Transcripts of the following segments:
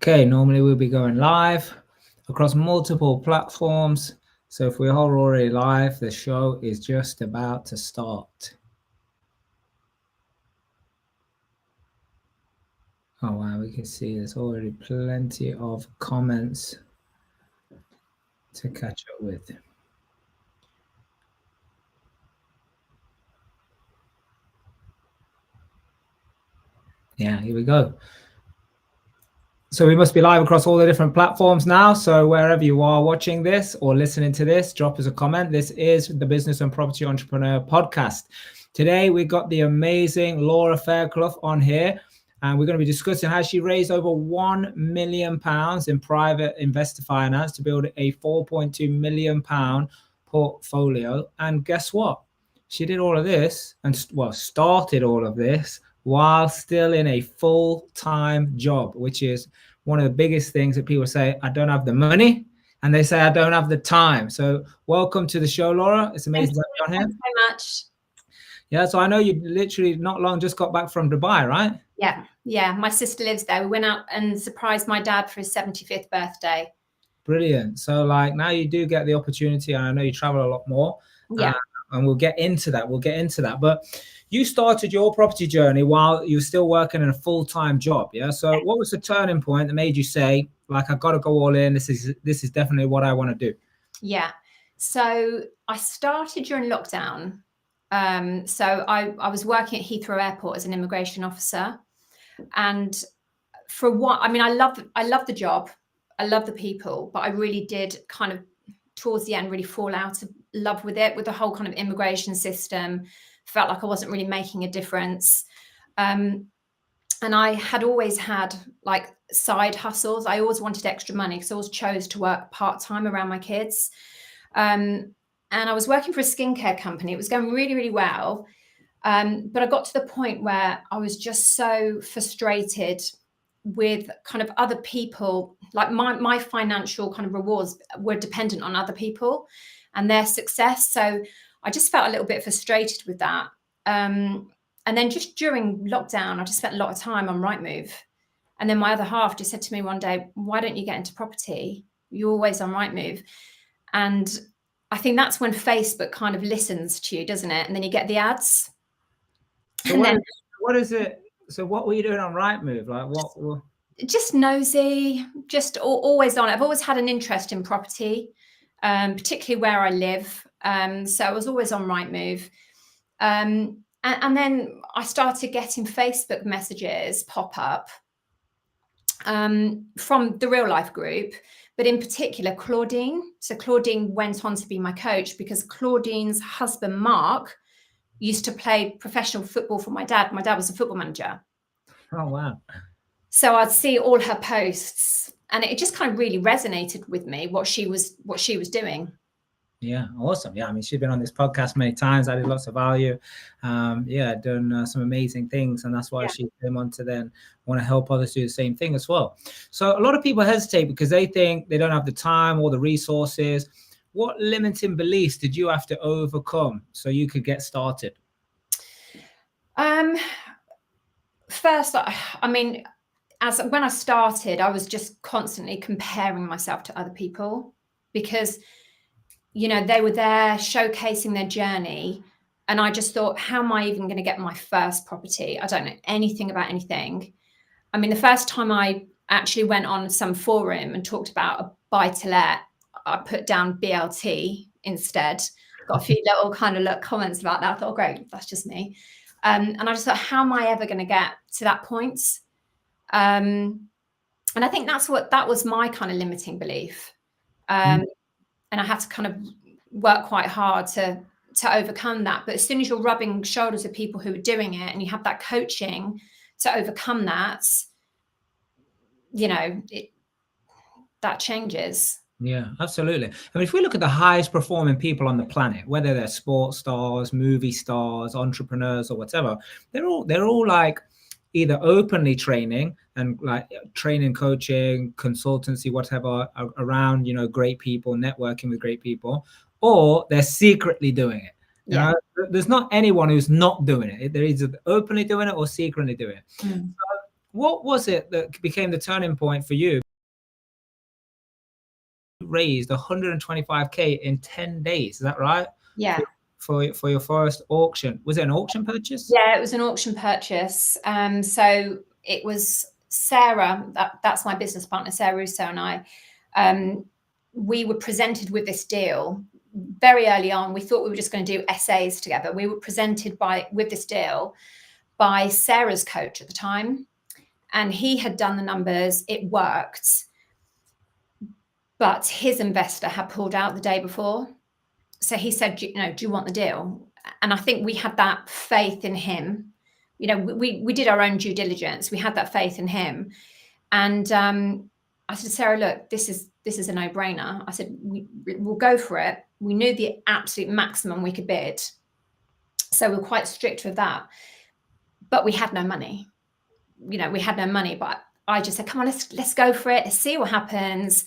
Okay, normally we'll be going live across multiple platforms. So if we're already live, the show is just about to start. Oh wow, we can see there's already plenty of comments to catch up with. Yeah, here we go. So we must be live across all the different platforms now. So wherever you are watching this or listening to this, drop us a comment. This is the Business and Property Entrepreneur Podcast. Today we got the amazing Laura Fairclough on here, and we're going to be discussing how she raised over £1 million in private investor finance to build a £4.2 million portfolio. And guess what? She did all of this and started all of this while still in a full-time job, which is one of the biggest things that people say, I don't have the money, and they say, I don't have the time. So welcome to the show, Laura. It's amazing to have you on here. Thanks so much. Yeah, so I know you literally not long just got back from Dubai, right? Yeah. My sister lives there. We went out and surprised my dad for his 75th birthday. Brilliant. So like now you do get the opportunity, and I know you travel a lot more. Yeah. And we'll get into that. But you started your property journey while you were still working in a full-time job. Yeah. So what was the turning point that made you say, like, I've got to go all in? This is definitely what I want to do. Yeah. So I started during lockdown. So I was working at Heathrow Airport as an immigration officer. And for what, I mean, I love the job. I love the people, but I really did kind of towards the end really fall out of love with it, with the whole kind of immigration system. Felt like I wasn't really making a difference. And I had always had like side hustles. I always wanted extra money because I always chose to work part-time around my kids. And I was working for a skincare company. It was going really, really well. But I got to the point where I was just so frustrated with kind of other people, like my financial kind of rewards were dependent on other people and their success. So I just felt a little bit frustrated with that. And then just during lockdown, I just spent a lot of time on Rightmove. And then my other half just said to me one day, why don't you get into property? You're always on Rightmove. And I think that's when Facebook kind of listens to you, doesn't it? And then you get the ads. So what is it? So what were you doing on Rightmove? Like what? Just nosy, just always on. I've always had an interest in property, particularly where I live. So I was always on Rightmove. And then I started getting Facebook messages pop up from the real life group, but in particular Claudine. So Claudine went on to be my coach because Claudine's husband, Mark, used to play professional football for my dad. My dad was a football manager. Oh, wow. So I'd see all her posts and it just kind of really resonated with me, what she was doing. Yeah, awesome. Yeah, I mean, she's been on this podcast many times, added lots of value. Done some amazing things, and that's why she came on to then want to help others do the same thing as well. So a lot of people hesitate because they think they don't have the time or the resources. What limiting beliefs did you have to overcome so you could get started? First, I mean, when I started, I was just constantly comparing myself to other people because, you know, they were there showcasing their journey. And I just thought, how am I even going to get my first property? I don't know anything about anything. I mean, the first time I actually went on some forum and talked about a buy-to-let, I put down BLT instead. Got a few little kind of comments about that. I thought, oh, great, that's just me. And I just thought, how am I ever going to get to that point? And I think that was my kind of limiting belief. And I had to kind of work quite hard to overcome that. But as soon as you're rubbing shoulders with people who are doing it and you have that coaching to overcome that, you know, that changes. Yeah, absolutely. I mean, if we look at the highest performing people on the planet, whether they're sports stars, movie stars, entrepreneurs, or whatever, they're all like either openly training and like training, coaching, consultancy, whatever, around, you know, great people, networking with great people, or they're secretly doing it. You know, there's not anyone who's not doing it. They're either openly doing it or secretly doing it. So What was it that became the turning point for you? Raised 125K in 10 days, is that right? Yeah. For your first auction. Was it an auction purchase? Yeah, it was an auction purchase. So it was Sarah, that's my business partner, Sarah Russo, and I. We were presented with this deal very early on. We thought we were just going to do essays together. We were presented with this deal by Sarah's coach at the time, and he had done the numbers. It worked, but his investor had pulled out the day before. So he said, do you want the deal? And I think we had that faith in him. We did our own due diligence. We had that faith in him. And I said, Sarah, look, this is a no-brainer. I said, we'll go for it. We knew the absolute maximum we could bid. So we were quite strict with that. But we had no money. We had no money. But I just said, come on, let's go for it. Let's see what happens.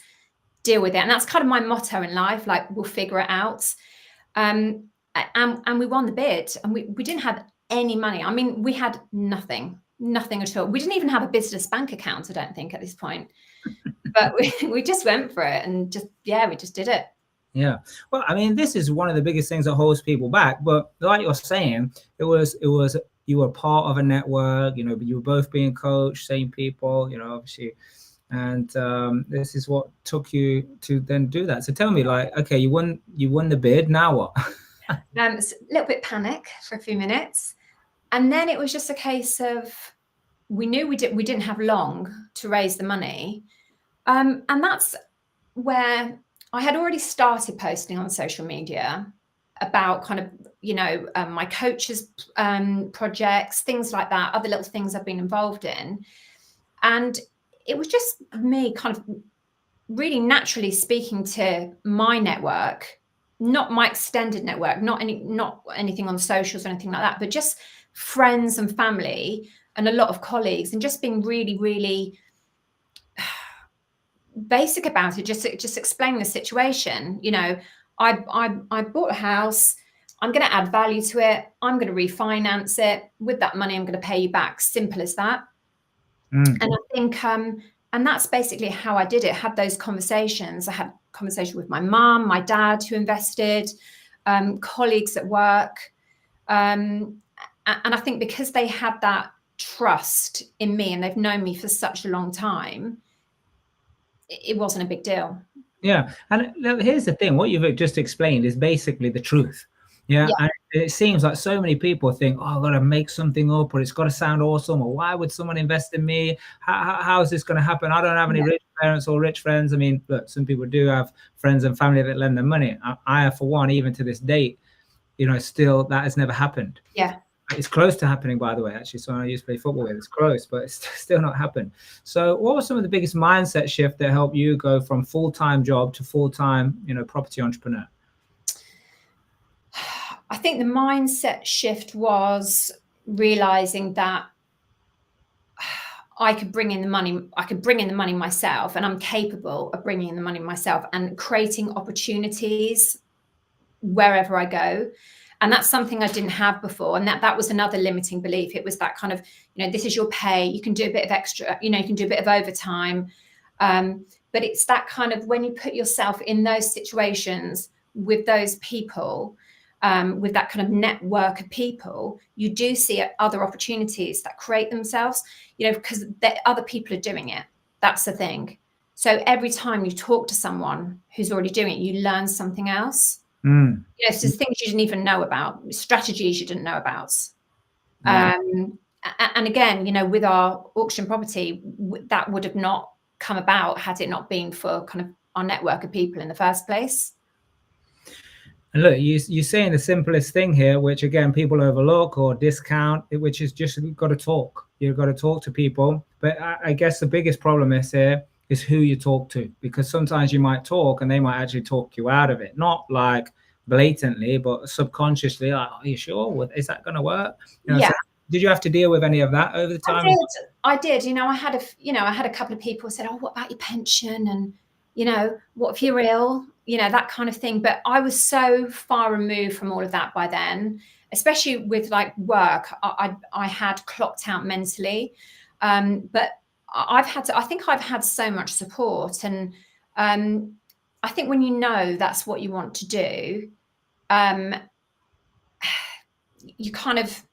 Deal with it. And that's kind of my motto in life. Like, we'll figure it out. And we won the bid. And we didn't have any money. I mean, we had nothing at all. We didn't even have a business bank account, I don't think, at this point. But we just went for it, and we just did it. Yeah. Well, I mean, this is one of the biggest things that holds people back. But like you're saying, it was you were part of a network, you were both being coached, same people, obviously. And this is what took you to then do that. So tell me, like, okay, you won the bid. Now what? It's a little bit panic for a few minutes. And then it was just a case of, we knew we didn't have long to raise the money. And that's where I had already started posting on social media about kind of, my coaches' projects, things like that, other little things I've been involved in. And it was just me kind of really naturally speaking to my network, not my extended network, not anything on socials or anything like that, but just friends and family and a lot of colleagues, and just being really, really basic about it, just explaining the situation. I bought a house. I'm going to add value to it. I'm going to refinance it. With that money, I'm going to pay you back. Simple as that. And I think, and that's basically how I did it. Had those conversations. I had conversation with my mum, my dad, who invested, colleagues at work. And I think because they had that trust in me and they've known me for such a long time, it wasn't a big deal. Yeah. And here's the thing, what you've just explained is basically the truth. Yeah. And it seems like so many people think, oh, I've got to make something up, or it's got to sound awesome, or why would someone invest in me? How is this going to happen? I don't have any rich parents or rich friends. I mean, look, some people do have friends and family that lend them money. I have, for one, even to this date, still that has never happened. Yeah. It's close to happening, by the way, actually. So I used to play football with. It's close, but it's still not happened. So what were some of the biggest mindset shift that helped you go from full-time job to full-time, property entrepreneur? I think the mindset shift was realizing that I could bring in the money. I could bring in the money myself, and I'm capable of bringing in the money myself and creating opportunities wherever I go. And that's something I didn't have before. And that was another limiting belief. It was that kind of, this is your pay. You can do a bit of extra, you can do a bit of overtime. But it's that kind of, when you put yourself in those situations with those people, with that kind of network of people, you do see other opportunities that create themselves, because other people are doing it. That's the thing. So every time you talk to someone who's already doing it, you learn something else. So things you didn't even know about, strategies you didn't know about. And again, with our auction property, that would have not come about had it not been for kind of our network of people in the first place. And look, you're saying the simplest thing here, which again people overlook or discount, which is just you've got to talk. You've got to talk to people. But I guess the biggest problem is here is who you talk to, because sometimes you might talk and they might actually talk you out of it, not like blatantly, but subconsciously. Like, are you sure? Is that going to work? So did you have to deal with any of that over the time? I did. I had a couple of people who said, "Oh, what about your pension?" And what if you're ill? That kind of thing. But I was so far removed from all of that by then, especially with like work. I had clocked out mentally. But I think I've had so much support, and I think when you know that's what you want to do, you kind of,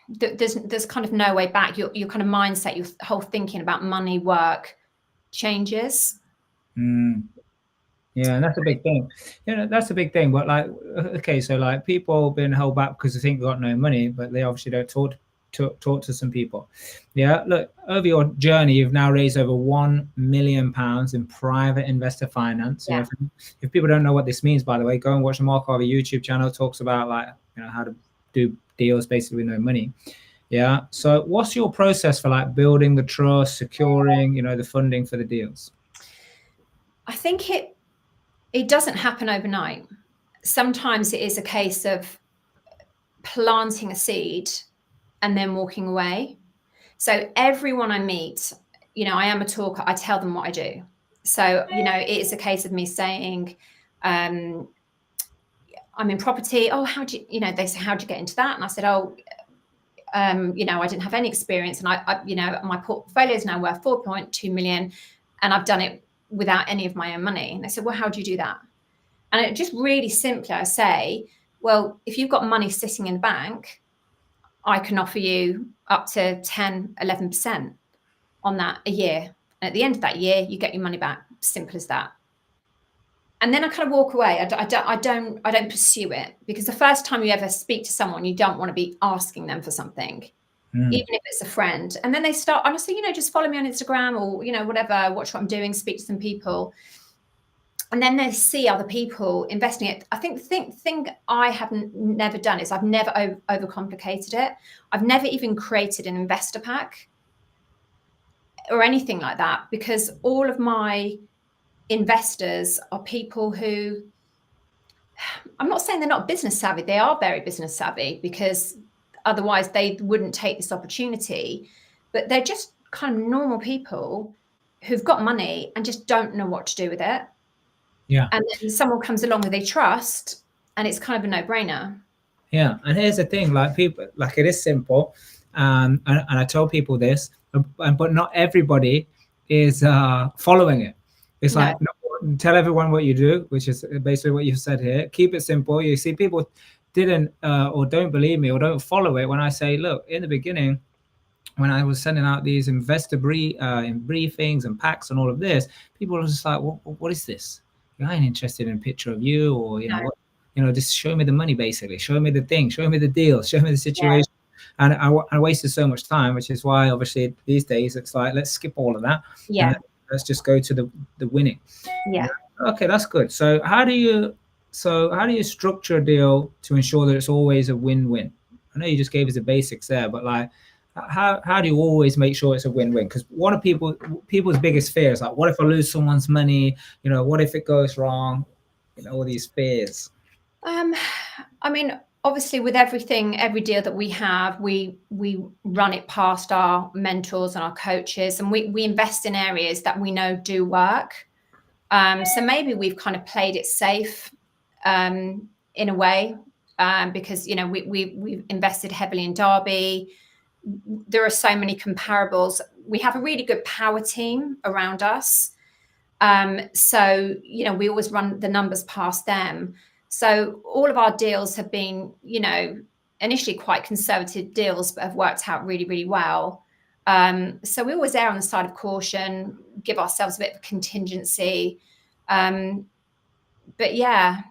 there's kind of no way back. Your kind of mindset, your whole thinking about money, work changes. Yeah, and that's a big thing. That's a big thing. But like, okay, so like people being held back because they think they've got no money, but they obviously don't talk to some people. Yeah, look, over your journey, you've now raised over £1 million in private investor finance. Yeah. If people don't know what this means, by the way, go and watch the Mark Harvey YouTube channel. It talks about like how to do deals basically with no money. Yeah. So what's your process for like building the trust, securing the funding for the deals? I think it doesn't happen overnight. Sometimes it is a case of planting a seed and then walking away. So everyone I meet, I am a talker. I tell them what I do. So, it is a case of me saying, I'm in property. Oh, they say, how'd you get into that? And I said, I didn't have any experience. And my portfolio is now worth 4.2 million, and I've done it without any of my own money. And they said, well, how do you do that? And it just really simply, I say, well, if you've got money sitting in the bank, I can offer you up to 10, 11% on that a year. And at the end of that year, you get your money back. Simple as that. And then I kind of walk away. I don't pursue it, because the first time you ever speak to someone, you don't want to be asking them for something, even if it's a friend. And then they start, honestly, just follow me on Instagram or, whatever, watch what I'm doing, speak to some people. And then they see other people investing it. I think the thing I have never done is I've never overcomplicated it. I've never even created an investor pack or anything like that, because all of my investors are people who, I'm not saying they're not business savvy. They are very business savvy, because otherwise they wouldn't take this opportunity. But they're just kind of normal people who've got money and just don't know what to do with it. Yeah. And then someone comes along that they trust, and it's kind of a no-brainer. Yeah. And here's the thing, like people, like it is simple. And I tell people this, but not everybody is following it. It's like, no, tell everyone what you do, which is basically what you've said here. Keep it simple. You see, people didn't or don't believe me or don't follow it when I say, look, in the beginning, when I was sending out these investor briefings and packs and all of this, people were just like, what is this? I ain't interested in a picture of you, or just show me the money, basically. Show me the thing, show me the deal, show me the situation. Yeah. And I wasted so much time, which is why obviously these days it's like, let's skip all of that. Yeah. Let's just go to the winning. Yeah. Okay, that's good. So how do you structure a deal to ensure that it's always a win-win? I know you just gave us the basics there, but like, how do you always make sure it's a win-win? Because one of people's biggest fears, like, what if I lose someone's money? What if it goes wrong? All these fears. I mean, obviously, with every deal that we have, we run it past our mentors and our coaches, and we invest in areas that we know do work. So maybe we've kind of played it safe in a way, because we've invested heavily in Derby. There are so many comparables. We have a really good power team around us. So, we always run the numbers past them. So all of our deals have been, initially quite conservative deals, but have worked out really, really well. So we always err on the side of caution, give ourselves a bit of contingency. But yeah,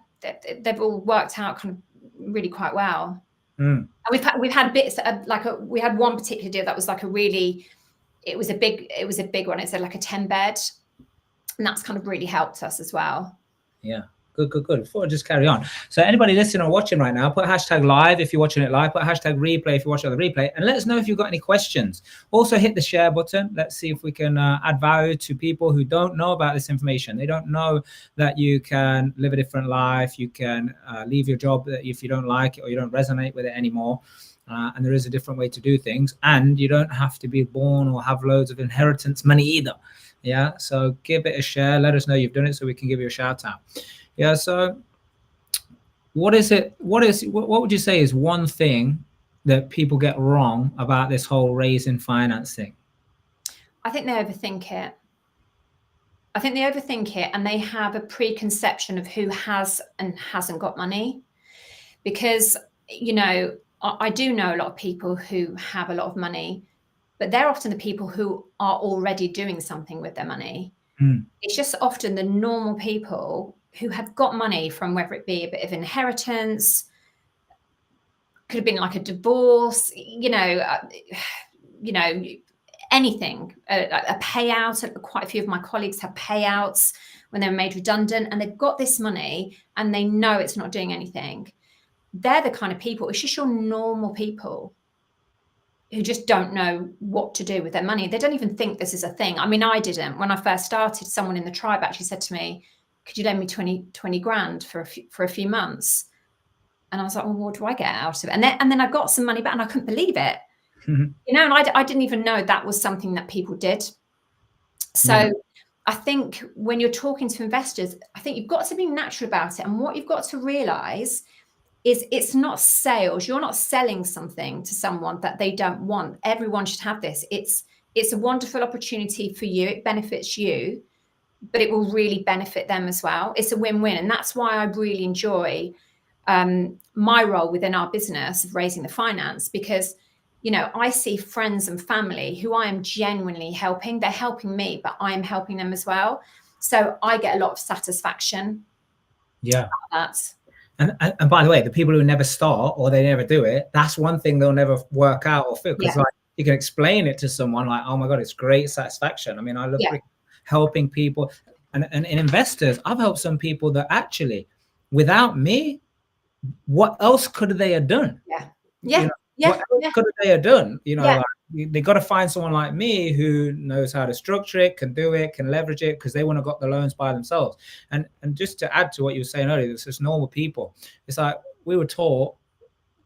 they've all worked out kind of really quite well. And we've had bits we had one particular deal that was like it was a big one. It's like a 10-bed, and that's kind of really helped us as well. Yeah. Good. Before I just carry on. So anybody listening or watching right now, put #live if you're watching it live, put #replay if you're watching the replay, and let us know if you've got any questions. Also hit the share button. Let's see if we can add value to people who don't know about this information. They don't know that you can live a different life. You can leave your job if you don't like it or you don't resonate with it anymore. And there is a different way to do things. And you don't have to be born or have loads of inheritance money either. Yeah. So give it a share. Let us know you've done it so we can give you a shout out. Yeah. So what would you say is one thing that people get wrong about this whole raising finance thing? I think they overthink it. I think they overthink it, and they have a preconception of who has and hasn't got money. Because, you know, I do know a lot of people who have a lot of money, but they're often the people who are already doing something with their money. It's just often the normal people who have got money from, whether it be a bit of inheritance, could have been like a divorce, you know, anything, a payout. Quite a few of my colleagues have payouts when they're made redundant, and they've got this money and they know it's not doing anything. They're the kind of people, it's just your normal people who just don't know what to do with their money. They don't even think this is a thing. I mean, I didn't. When I first started, someone in the tribe actually said to me, could you lend me 20 grand for a few months? And I was like, well, what do I get out of it? And then I got some money back, and I couldn't believe it. You know, and I didn't even know that was something that people did. So I think when you're talking to investors, I think you've got to be natural about it. And what you've got to realize is it's not sales. You're not selling something to someone that they don't want. Everyone should have this. It's a wonderful opportunity for you. It benefits you, but it will really benefit them as well. It's a win-win. And that's why I really enjoy my role within our business of raising the finance, because, you know, I see friends and family who I am genuinely helping. They're helping me, but I am helping them as well. So I get a lot of satisfaction. Yeah. That. And by the way, the people who never start or they never do it, that's one thing they'll never work out or feel. Because like you can explain it to someone like, oh my God, it's great satisfaction. I mean, I love helping people and investors. I've helped some people that actually, without me, what else could they have done? Yeah. What else could they have done? You know, like, they got to find someone like me who knows how to structure it, can do it, can leverage it, because they wouldn't have got the loans by themselves. And just to add to what you were saying earlier, it's just normal people. It's like we were taught,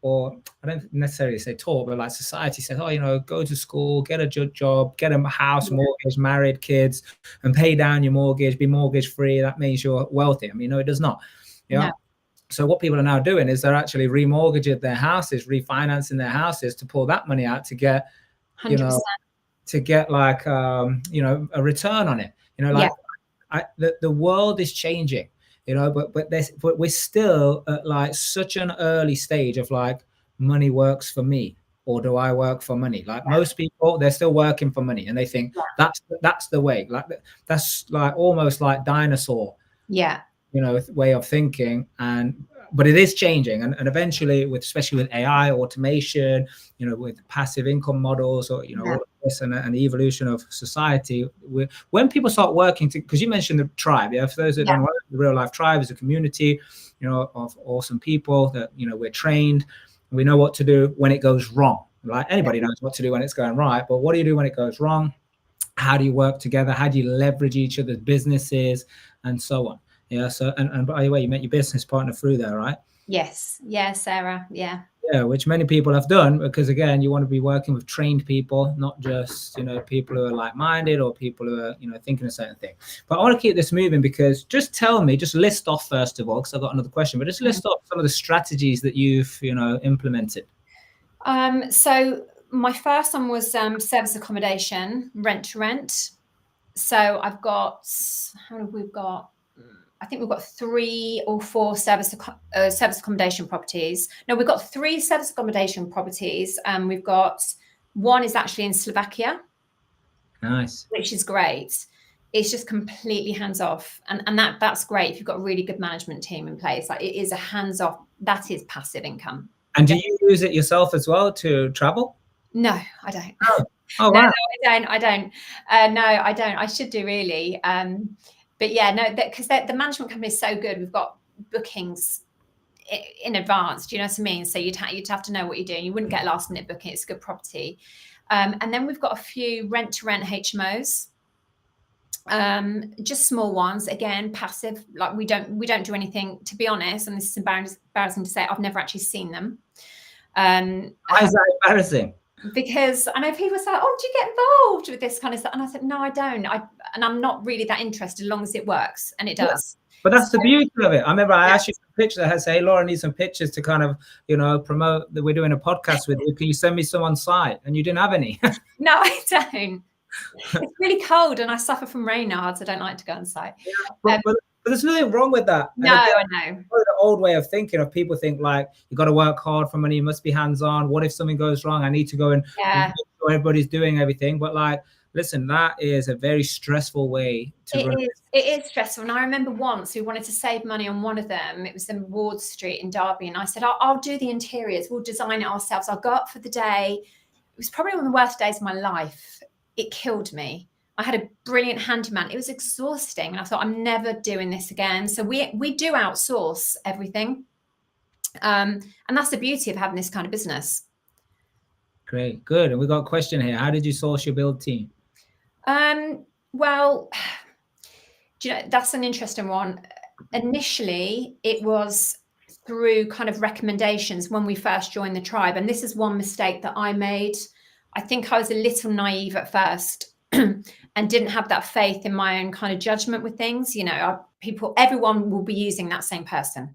or I don't necessarily say taught, but like society said, oh, you know, go to school, get a good job, get a house, mortgage, married, kids, and pay down your mortgage, be mortgage free. That means you're wealthy. I mean, no, it does not. You know? So what people are now doing is they're actually remortgaging their houses, refinancing their houses to pull that money out to get, 100%. You know, to get like, you know, a return on it. You know, like the world is changing, you know, but we're still at like such an early stage of like, money works for me, or do I work for money? Like most people, they're still working for money, and they think that's the way. Like that's like almost like dinosaur. You know, way of thinking. But it is changing, and eventually, especially with AI, automation, you know, with passive income models, or, you know, all of this and the evolution of society, when people start working because you mentioned the tribe, for those that don't know, the real life tribe is a community, you know, of awesome people that, you know, we're trained, we know what to do when it goes wrong. Like anybody knows what to do when it's going right, but what do you do when it goes wrong? How do you work together? How do you leverage each other's businesses, and so on? Yeah. So, and by the way, you met your business partner through there, right? Yes. Yeah, Sarah. Yeah. Yeah, which many people have done, because again, you want to be working with trained people, not just, you know, people who are like-minded or people who are, you know, thinking a certain thing. But I want to keep this moving, because just list off first of all, because I've got another question, but just list off some of the strategies that you've, you know, implemented. So my first one was service accommodation, rent to rent. So I've got, I think we've got 3 or 4 service accommodation properties. No, we've got 3 service accommodation properties. We've got one is actually in Slovakia. Nice. Which is great. It's just completely hands off. And that's great if you've got a really good management team in place. Like, it is a hands off, that is passive income. And do you use it yourself as well to travel? No, I don't. Oh, wow. No, I don't. No, I don't. I should do, really. But yeah, no, because the management company is so good. We've got bookings in advance. Do you know what I mean? So you'd have to know what you're doing. You wouldn't get a last minute booking. It's a good property. And then we've got a few rent to rent HMOs. Just small ones, again, passive. Like we don't do anything, to be honest. And this is embarrassing to say, I've never actually seen them. Why is that embarrassing? Because I know people say, oh, do you get involved with this kind of stuff? And I said, no, I don't. And I'm not really that interested, as long as it works, and it does. But that's the beauty of it. I remember I asked you for pictures. I said, hey, Laura, I need some pictures to kind of, you know, promote that we're doing a podcast with you. Can you send me some on site? And you didn't have any. No, I don't. It's really cold and I suffer from Raynaud's. I don't like to go on site. But there's nothing wrong with that. No, And again, I know. the old way of thinking of people think like you got to work hard for money, you must be hands-on. What if something goes wrong? I need to go and Yeah. make sure everybody's doing everything. But like, listen, that is a very stressful way to run. It is stressful. And I remember once we wanted to save money on one of them. It was in Ward Street in Derby. And I said, I'll do the interiors. We'll design it ourselves. I'll go up for the day. It was probably one of the worst days of my life. It killed me. I had a brilliant handyman. It was exhausting. And I thought, I'm never doing this again. So we do outsource everything. And that's the beauty of having this kind of business. Great, good. And we got a question here. How did you source your build team? Well, do you know, that's an interesting one. Initially, it was through kind of recommendations when we first joined the tribe. And this is one mistake that I made. I think I was a little naive at first and didn't have that faith in my own kind of judgment with things. You know, everyone will be using that same person.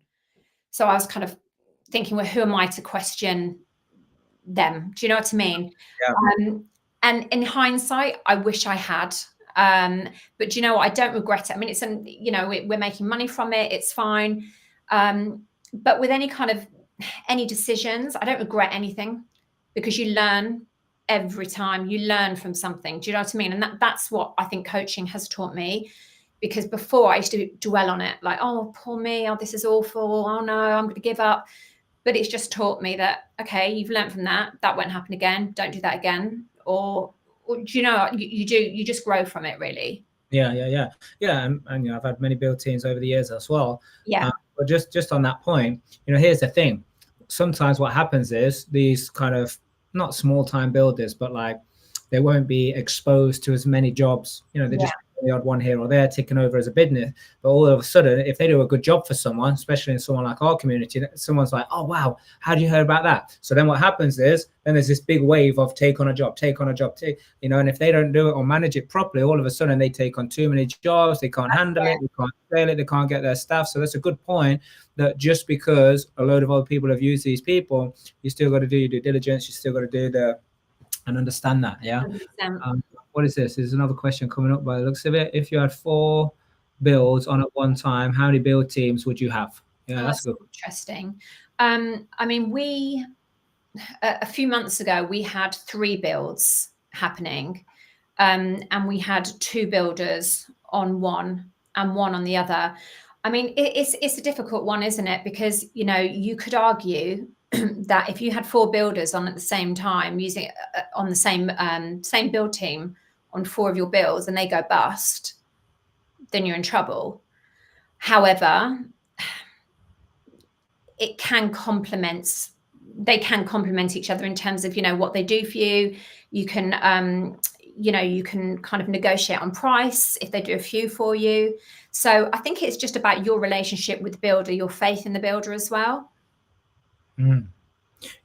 So I was kind of thinking, well, who am I to question them? Do you know what I mean? Yeah. And in hindsight, I wish I had. But you know what? I don't regret it. I mean, you know, we're making money from it. It's fine. But with any decisions, I don't regret anything because you learn every time. You learn from something. Do you know what I mean? And that's what I think coaching has taught me. Because before I used to dwell on it, like, oh, poor me. Oh, this is awful. Oh no, I'm going to give up. But it's just taught me that, okay, you've learned from that. That won't happen again. Don't do that again. Or do you know, you just grow from it, really. Yeah. And you know, I've had many build teams over the years as well. Yeah. But just on that point, you know, here's the thing. Sometimes what happens is these kind of not small time builders, but like they won't be exposed to as many jobs. You know, they just the odd one here or there ticking over as a business. But all of a sudden, if they do a good job for someone, especially in someone like our community, someone's like, oh, wow, how do you hear about that? So then what happens is then there's this big wave of take on a job, you know, and if they don't do it or manage it properly, all of a sudden they take on too many jobs. They can't handle it. They can't scale it. They can't get their staff. So that's a good point that just because a load of other people have used these people, you still got to do your due diligence. You still got to do and understand that. Yeah. What is this? There's another question coming up by the looks of it. If you had 4 builds on at one time, how many build teams would you have? Yeah, that's good. Interesting. I mean, a few months ago, we had 3 builds happening, and we had 2 builders on one and one on the other. I mean, it's a difficult one, isn't it? Because, you know, you could argue that if you had 4 builders on at the same time using on the same build team on 4 of your builds and they go bust, then you're in trouble. However, they can complement each other in terms of, you know, what they do for you. You can, you know, you can kind of negotiate on price if they do a few for you. So I think it's just about your relationship with the builder, your faith in the builder as well. Mm.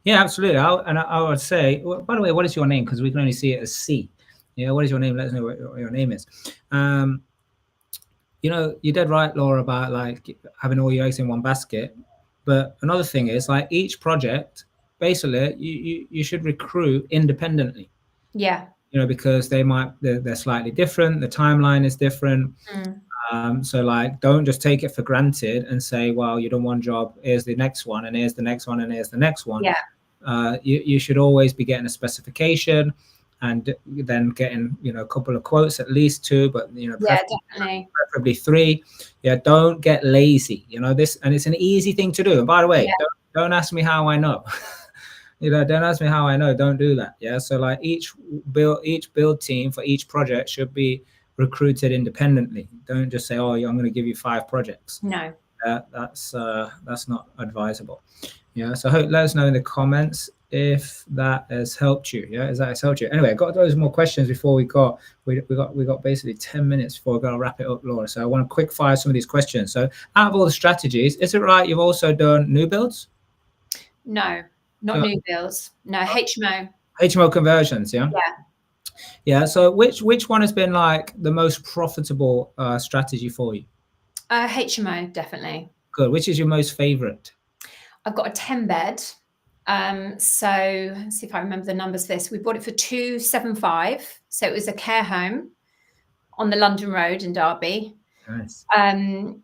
Yeah, absolutely. I would say, by the way, what is your name? Because we can only see it as C. Yeah, what is your name? Let us know what your name is. You know, you're dead right, Laura, about like having all your eggs in one basket. But another thing is like each project, basically, you should recruit independently. Yeah. You know, because they're slightly different. The timeline is different. So like, don't just take it for granted and say, well, you done one job, here's the next one, and here's the next one, and here's the next one. Yeah. You should always be getting a specification and then getting, you know, a couple of quotes, at least 2, but, you know, preferably 3. Yeah, don't get lazy, you know, and it's an easy thing to do. And by the way, don't ask me how I know. You know, don't ask me how I know. Don't do that. Yeah. So like each build team for each project should be recruited independently. Don't just say, oh, I'm going to give you 5 projects. No. That's not advisable. Yeah. So let us know in the comments if that has helped you. Yeah, has that helped you? Anyway, I got those more questions before we got basically 10 minutes before we're going to wrap it up, Laura. So I want to quick fire some of these questions. So out of all the strategies, is it right you've also done new builds? No, not new builds. No, HMO conversions. Yeah. Yeah. So which one has been like the most profitable strategy for you? HMO, definitely. Good. Which is your most favorite? I've got a 10-bed So let's see if I remember the numbers for this. We bought it for 275. So it was a care home on the London Road in Derby. Nice. And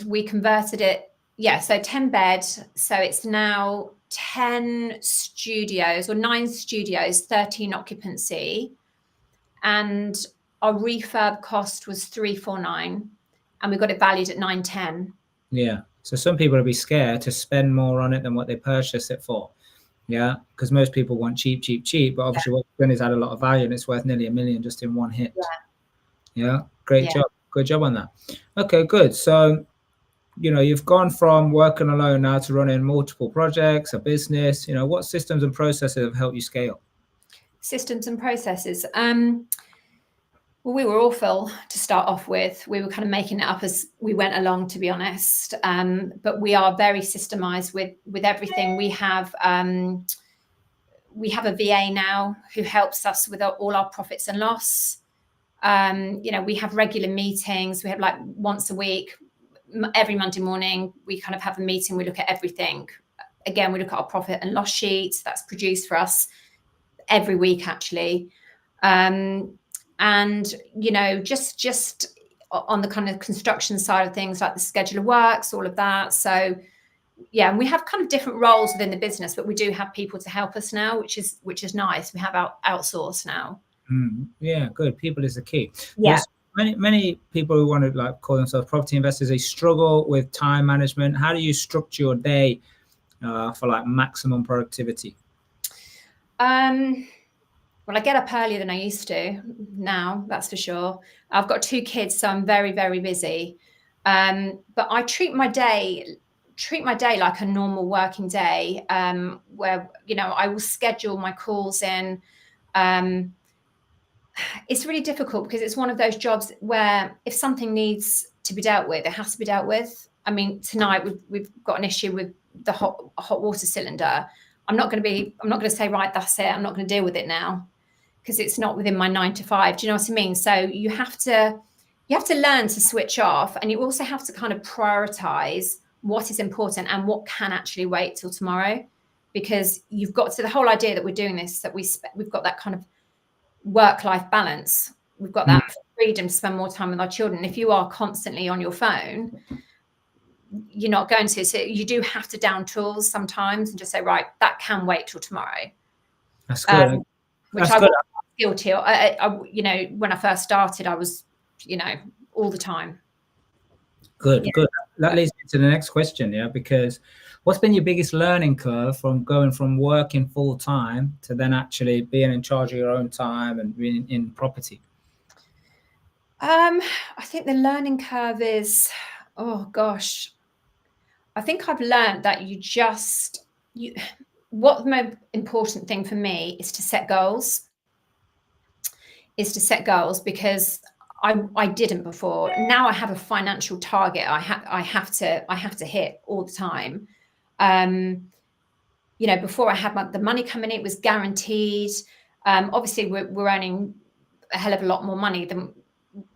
we converted it. Yeah, so 10 bed. So it's now 10 studios or 9 studios, 13 occupancy. And our refurb cost was 349, and we got it valued at 910. Yeah. So some people will be scared to spend more on it than what they purchased it for. Yeah, because most people want cheap, cheap, cheap. But obviously, what you've done is add a lot of value, and it's worth nearly $1 million just in one hit. Yeah, great job. Good job on that. Okay, good. So, you've gone from working alone now to running multiple projects, a business. What systems and processes have helped you scale? Systems and processes. Well, we were awful to start off with. We were kind of making it up as we went along, to be honest. But we are very systemized with everything. We have a VA now who helps us with all our profits and loss. We have regular meetings. We have like once a week, every Monday morning, we kind of have a meeting. We look at everything. Again, we look at our profit and loss sheets that's produced for us every week, actually. And just on the kind of construction side of things, like the schedule of works, all of that. So yeah, and we have kind of different roles within the business, but we do have people to help us now, which is nice. We have outsourced now. Yeah, good. People is the key. Yeah. There's many people who want to call themselves property investors, they struggle with time management. How do you structure your day for maximum productivity? Well, I get up earlier than I used to now, that's for sure. I've got 2 kids, so I'm very, very busy. But I treat my day like a normal working day, where, I will schedule my calls in. It's really difficult because it's one of those jobs where if something needs to be dealt with, it has to be dealt with. I mean, tonight we've got an issue with the hot water cylinder. I'm not going to say, right, that's it, I'm not going to deal with it now, because it's not within my 9 to 5. Do you know what I mean? So you have to learn to switch off, and you also have to kind of prioritize what is important and what can actually wait till tomorrow, because you've got to, the whole idea that we're doing this, that we've got that kind of work-life balance. We've got that freedom to spend more time with our children. If you are constantly on your phone, you're not going to. So you do have to down tools sometimes and just say, right, that can wait till tomorrow. That's good. Which I was guilty of. When I first started, I was, all the time. Good. That leads me to the next question, because what's been your biggest learning curve from going from working full time to then actually being in charge of your own time and being in property? I think the learning curve is, oh gosh, I think I've learned that what the most important thing for me is to set goals. Because I didn't before. Now I have a financial target I have to hit all the time. Before I had the money coming in, it was guaranteed. Obviously we're earning a hell of a lot more money than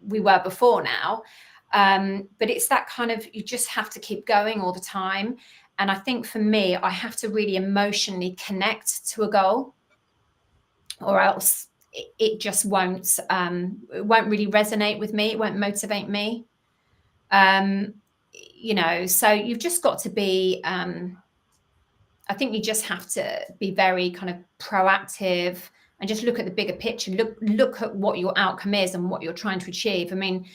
we were before now. But it's that kind of, you just have to keep going all the time. And I think for me, I have to really emotionally connect to a goal, or else it just won't really resonate with me. It won't motivate me. So you've just got to be, I think you just have to be very kind of proactive and just look at the bigger picture, look at what your outcome is and what you're trying to achieve. I mean,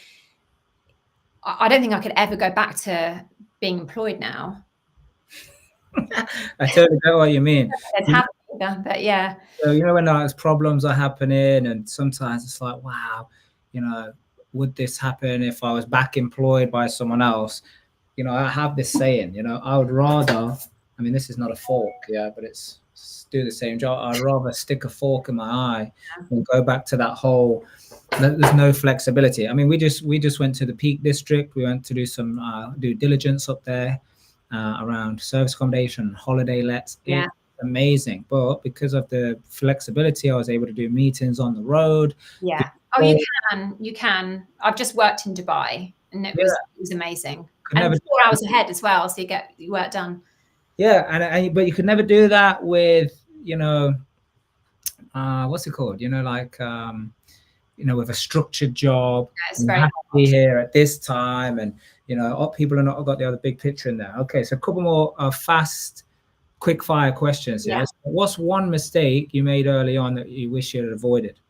I don't think I could ever go back to being employed now. I totally get what you mean. It's happening, but yeah. So, when those problems are happening, and sometimes it's like, wow, would this happen if I was back employed by someone else? I have this saying, I would rather, I mean, this is not a fork, but it's do the same job. I'd rather stick a fork in my eye than go back to that whole, there's no flexibility. I mean, we just went to the Peak District. We went to do some due diligence up there around service accommodation, holiday lets. Yeah. It's amazing. But because of the flexibility, I was able to do meetings on the road. Yeah. Oh, you can. I've just worked in Dubai, and it was amazing. And 4 hours ahead as well, so you get your work done. Yeah, and but you could never do that with, you know, what's it called? You know, like you know, with a structured job, Yeah, it's and you very have to be hard. here at this time, and you know, people are not got the other big picture in there. Okay, so a couple more fast, quick fire questions here. Yeah. So what's one mistake you made early on that you wish you had avoided?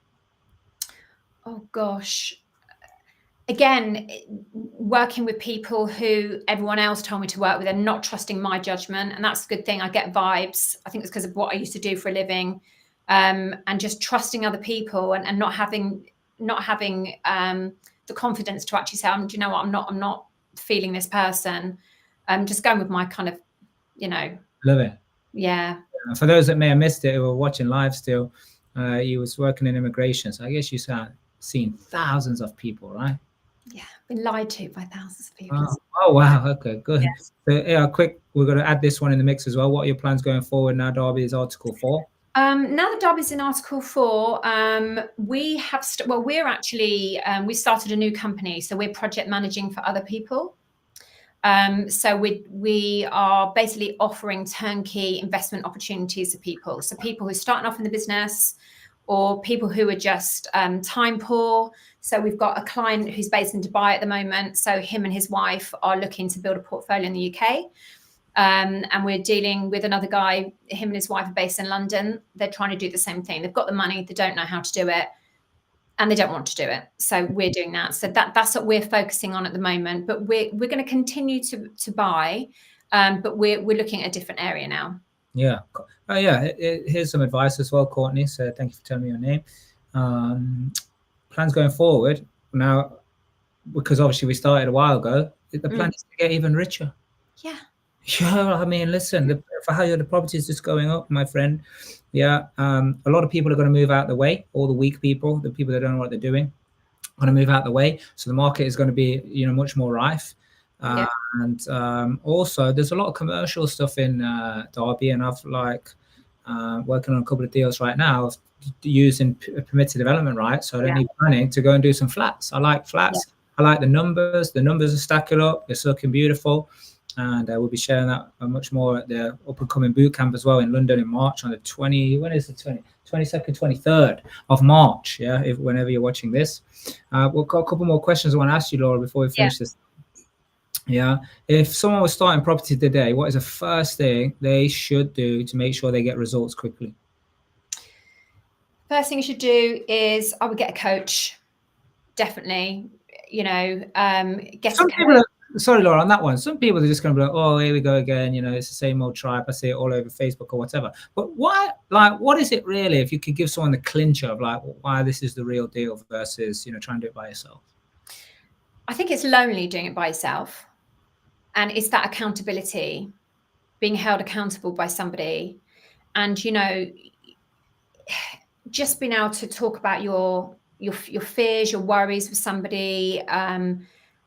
Oh gosh. Again, working with people who everyone else told me to work with and not trusting my judgment. And that's a good thing. I get vibes. I think it's because of what I used to do for a living. And just trusting other people and not having the confidence to actually say, do you know what, I'm not feeling this person. Just going with my kind of, you know, Love it. yeah. For those that may have missed it who were watching live still, he was working in immigration. So I guess you saw seen thousands of people, right? Yeah, been lied to by thousands of people. Oh wow, okay, good. Yes. So yeah, quick, we're going to add this one in the mix as well. What are your plans going forward now? Derby is Article 4. Now that Derby's in Article 4, we have we're actually we started a new company, so we're project managing for other people. So we are basically offering turnkey investment opportunities to people. So people who are starting off in the business, or people who are just time poor. So we've got a client who's based in Dubai at the moment. So him and his wife are looking to build a portfolio in the UK. And we're dealing with another guy, him and his wife are based in London. They're trying to do the same thing. They've got the money, they don't know how to do it, and they don't want to do it. So we're doing that. So that's what we're focusing on at the moment. But we're going to continue to buy, but we're looking at a different area now. Yeah. Oh yeah. Here's some advice as well, Courtney. So thank you for telling me your name. Plans going forward now, because obviously we started a while ago. The plan is to get even richer. Yeah. Yeah, I mean, listen, for how the property is just going up, my friend. Yeah, a lot of people are going to move out the way. All the weak people, the people that don't know what they're doing, are going to move out the way. So the market is going to be, you know, much more rife. Yeah. And also, there's a lot of commercial stuff in Derby, and I've like working on a couple of deals right now of using permitted development rights. So I don't need planning to go and do some flats. I like flats. Yeah. I like the numbers. The numbers are stacking up. They're looking beautiful. And we'll be sharing that much more at the up and coming boot camp as well in London in March on the 22nd, 23rd of March. Yeah, whenever you're watching this. We've got a couple more questions I want to ask you, Laura, before we finish this. Yeah, if someone was starting property today, what is the first thing they should do to make sure they get results quickly? First thing you should do is I would get a coach. Definitely, you know, get Some a coach. people sorry, Laura, on that one. Some people are just going to be like, "Oh, here we go again." You know, it's the same old tribe. I see it all over Facebook or whatever. But what is it really? If you could give someone the clincher of like why this is the real deal versus, you know, trying to do it by yourself. I think it's lonely doing it by yourself, and it's that accountability, being held accountable by somebody, and you know, just being able to talk about your fears, your worries with somebody.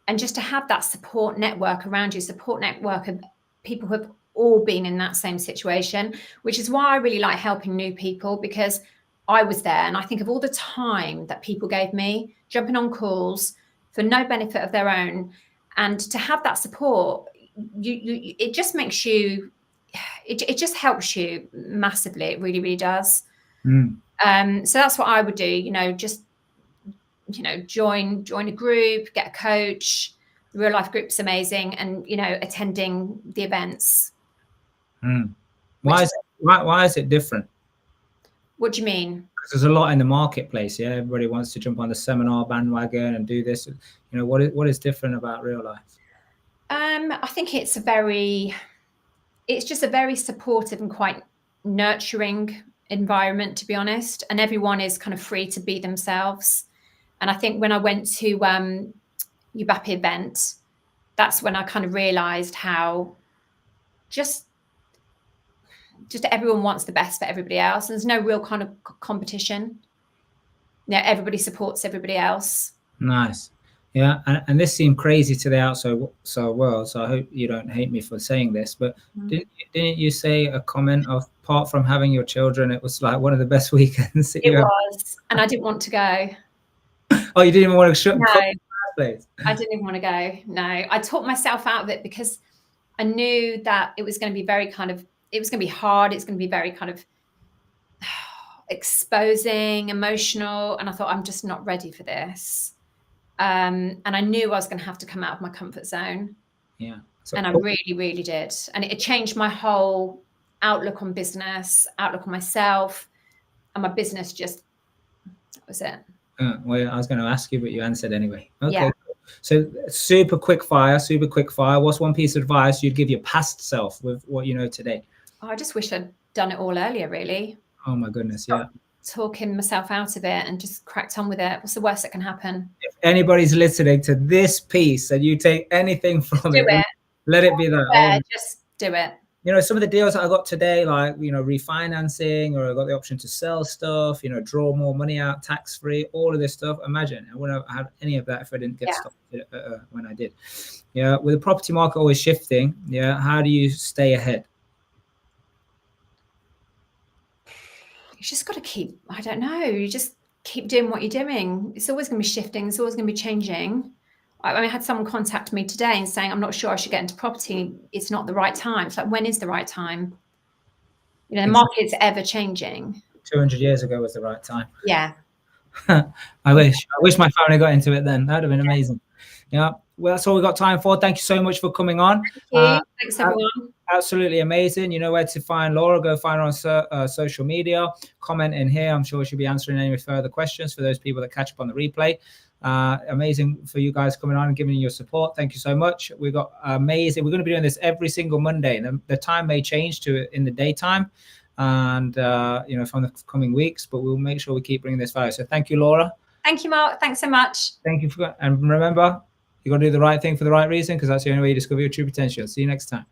And just to have that support network around you, support network of people who have all been in that same situation, which is why I really like helping new people, because I was there. And I think of all the time that people gave me jumping on calls for no benefit of their own. And to have that support, it just makes you, it just helps you massively. It really, really does. So that's what I would do, you know, just, you know, join a group, get a coach. The real life group's amazing, and you know, attending the events. Why is it different? What do you mean? Because there's a lot in the marketplace. Yeah, everybody wants to jump on the seminar bandwagon and do this. You know, what is different about real life? I think it's just a very supportive and quite nurturing environment, to be honest. And everyone is kind of free to be themselves. And I think when I went to UBAP event, that's when I kind of realized how just everyone wants the best for everybody else. And there's no real kind of competition. Yeah, everybody supports everybody else. Nice. Yeah, and this seemed crazy to the outside world, so I hope you don't hate me for saying this, but didn't you say a comment of, apart from having your children, it was like one of the best weekends? It was, and I didn't want to go. Oh, you didn't even want to No, I didn't even want to go. No, I talked myself out of it because I knew that it was going to be very kind of, it was going to be hard. It's going to be very kind of exposing, emotional. And I thought, I'm just not ready for this. And I knew I was going to have to come out of my comfort zone. Yeah. So, and I really, really did. And it changed my whole outlook on business, outlook on myself, and my business just, that was it. Well, I was going to ask you, but you answered anyway. Okay. Yeah. So super quick fire. What's one piece of advice you'd give your past self with what you know today? Oh, I just wish I'd done it all earlier, really. Oh my goodness. Yeah. Talking myself out of it and just cracked on with it. What's the worst that can happen? If anybody's listening to this piece and you take anything from it, let it be that. Yeah, just do it. You know, some of the deals that I got today, like, you know, refinancing, or I got the option to sell stuff, you know, draw more money out, tax-free, all of this stuff. Imagine, I wouldn't have had any of that if I didn't get stopped when I did. Yeah, with the property market always shifting, yeah, how do you stay ahead? You just got to keep, I don't know, you just keep doing what you're doing. It's always going to be shifting. It's always going to be changing. I mean, I had someone contact me today and saying, I'm not sure I should get into property. It's not the right time. It's like, when is the right time? You know, the market's ever changing. 200 years ago was the right time. Yeah. I wish my family got into it then. That'd have been amazing. Yeah. Well, that's all we got time for. Thank you so much for coming on. Thank you. Thanks, everyone. Absolutely amazing. You know where to find Laura. Go find her on social media. Comment in here. I'm sure she'll be answering any further questions for those people that catch up on the replay. Amazing for you guys coming on and giving your support. Thank you so much. We've got amazing. We're going to be doing this every single Monday. And the time may change to in the daytime, and you know, from the coming weeks, but we'll make sure we keep bringing this value. So thank you, Laura. Thank you, Mark. Thanks so much. Thank you and remember, you got to do the right thing for the right reason, because that's the only way you discover your true potential. See you next time.